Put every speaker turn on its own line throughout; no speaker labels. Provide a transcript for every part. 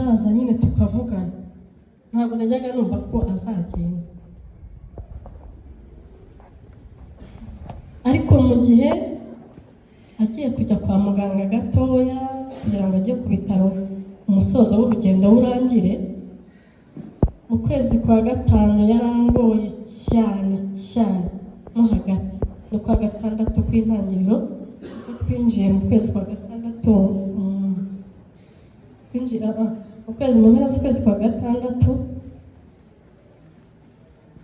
azaza nyine tukavugana. Ntabwo najyaga numva ko azagenda, ariko mu gihe agiye kujya kwa muganga gatoya kugira ngo ajye ku bitaro umusozo w'urugendo urangire, mu kwezi kwa gatanu yarangoye cyane mo hagati no kwa gatandatu kw'intangiriro, twinjiye mu kwezi kwa gatandatu, mu kwezi mu mpera z'ukwezi kwa gatandatu,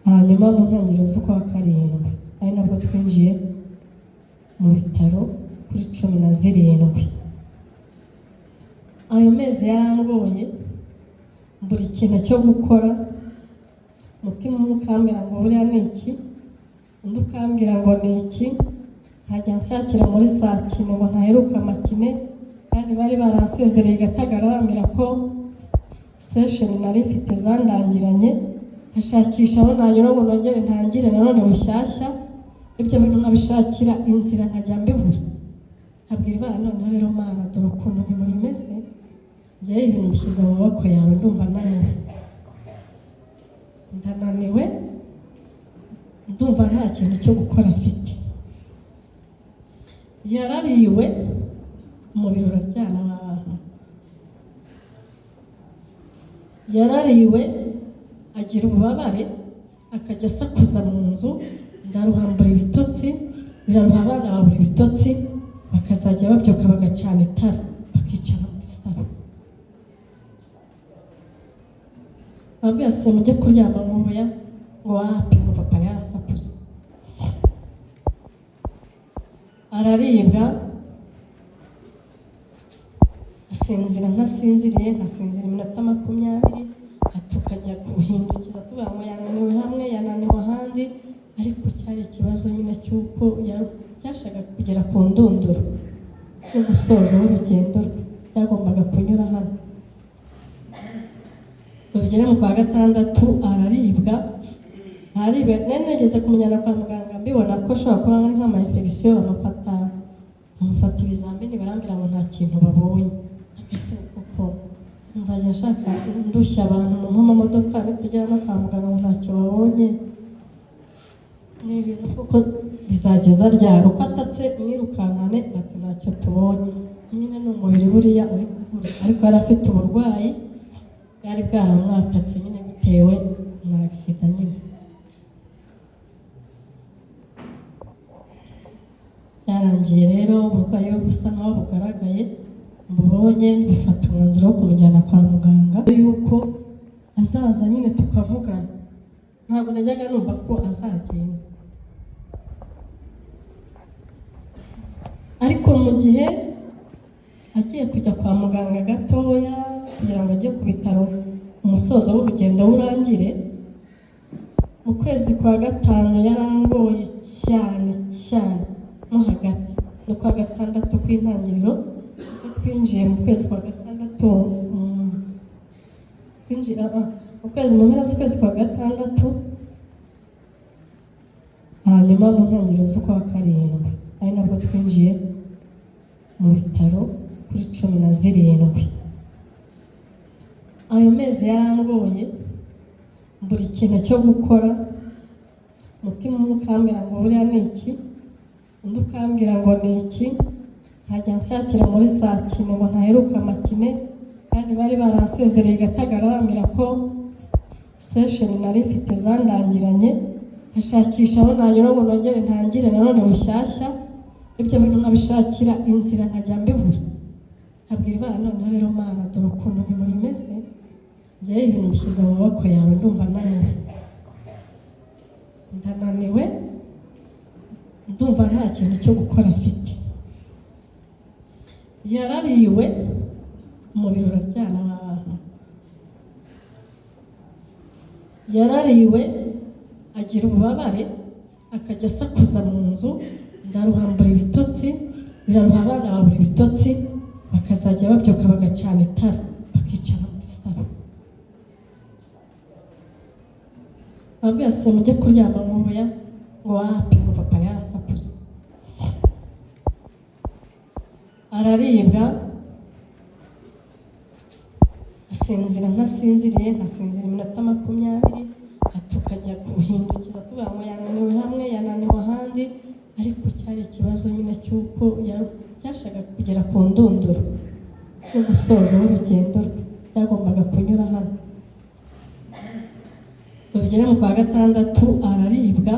hanyuma mu ntangiriro z'ukwa karindwi ari nabwo twinjiye mu bitaro kuri 17. Ayo mezi yarangoye, buri kintu cyo gukora, umutima ukambwira ngo buriya ni iki, undi ukambwira ngo ni iki, nkajya nshakira muri za kine ngo ntaheruka amakine, kandi bari baransezereye Gatagara bambwira ko session nari mfite zandangiranye, nkashakisha aho nanyura ngo nongere ntangire nanone bushyashya. Ibyo bintu nkabishakira inzira nkajya mbibura, nkabwira Imana noneho rero Mana dore ukuntu ibintu bimeze, njyewe ibintu bishyize mu maboko yawe, ndumva ndananiwe, ndumva nta kintu cyo gukora mfite. Yarariwe, umubiri uraryana abantu, yarariwe, agira ububabare, akajya asakuza mu nzu, ndaruhambura ibitotsi, biraruha abana babura ibitotsi, bakazajya babyuka bagacana itara bakicara muri salo. Babwiye se mujye kuryama nk'ubuya ngo wapi, ngo papa yarasakuza. Araribwa, asinzira ntasinziriye, nkasinzira iminota 20, tukajya guhindukiza tuvuga ngo yananiwe hamwe yananiwe ahandi, ariko cyari ikibazo nyine cy'uko byashaka kugera ku ndunduro y'umusozo w'urugendo rwe, byagombaga kunyura hano. Bigera mu kwa gatandatu araribwa, nageze kumujyana kwa muganga mbibona ko ashobora kuba ari nk'ama-infection, bamufata ibizamini barambwira ngo nta kintu babonye. Ese kuko nzajya nshaka ndushya abantu mu mamodoka nitugera no kwa muganga ngo ntacyo babonye, ni ibintu kuko bizageza ryari? Uko atatse mwirukankane bati ntacyo tubonye. Nyine ni umubiri buriya uri kugura, ariko yari afite uburwayi bwari bwaramwatatse nyine bitewe na accident nyine. Byarangiye rero uburwayi bwe busa nkaho bugaragaye, mbubonye bifata umwanzuro wo kumujyana kwa muganga yuko azaza nyine tukavugana. Ntabwo najyaga numva ko azagenda, ariko mu gihe agiye kujya kwa muganga gatoya kugira ngo ajye ku bitaro umusozo w'urugendo urangire, mu kwezi kwa gatanu yarangoye cyane mo hagati no kwa gatandatu kw'intangiriro, twinjiye mu kwezi kwa gatandatu, mu kwezi mu mpera z'ukwezi kwa gatandatu, hanyuma mu ntangiriro z'ukwa karindwi ari nabwo twinjiye mu bitaro kuri 17. Ayo mezi yarangoye, buri kintu cyo gukora, umutima ukambwira ngo buriya ni iki, undi ukambwira ngo ni iki, nkajya nshakira muri za kine ngo ntaheruka amakine, kandi bari baransezereye Gatagara bambwira ko session nari mfite zandangiranye, nkashakisha aho nanyura ngo nongere ntangire nanone bushyashya. Ibyo bintu nkabishakira inzira nkajya mbibura, nkabwira Imana noneho rero Mana dore ukuntu ibintu bimeze, njyewe ibintu bishyize mu maboko yawe, ndumva ndananiwe, ndumva nta kintu cyo gukora mfite. Yarariwe, umubiri uraryana abantu, yarariwe, agira ububabare, akajya asakuza mu nzu, ndaruhambura ibitotsi, biraruha abana babura ibitotsi, bakazajya babyuka bagacana itara bakicara muri salo. Babwiye se mujye kuryama nk'ubuya ngo wapi, ngo papa yarasakuza. Araribwa, nkasinzira ntasinziriye, nkasinzira iminota 20, tukajya guhindukiza tuvuga ngo yananiwe hamwe yananiwe ahandi, ariko cyari ikibazo nyine cy'uko byashaka kugera ku ndunduro n'umusozo w'urugendo rwe, byagombaga kunyura hano. Bigera mu kwa gatandatu araribwa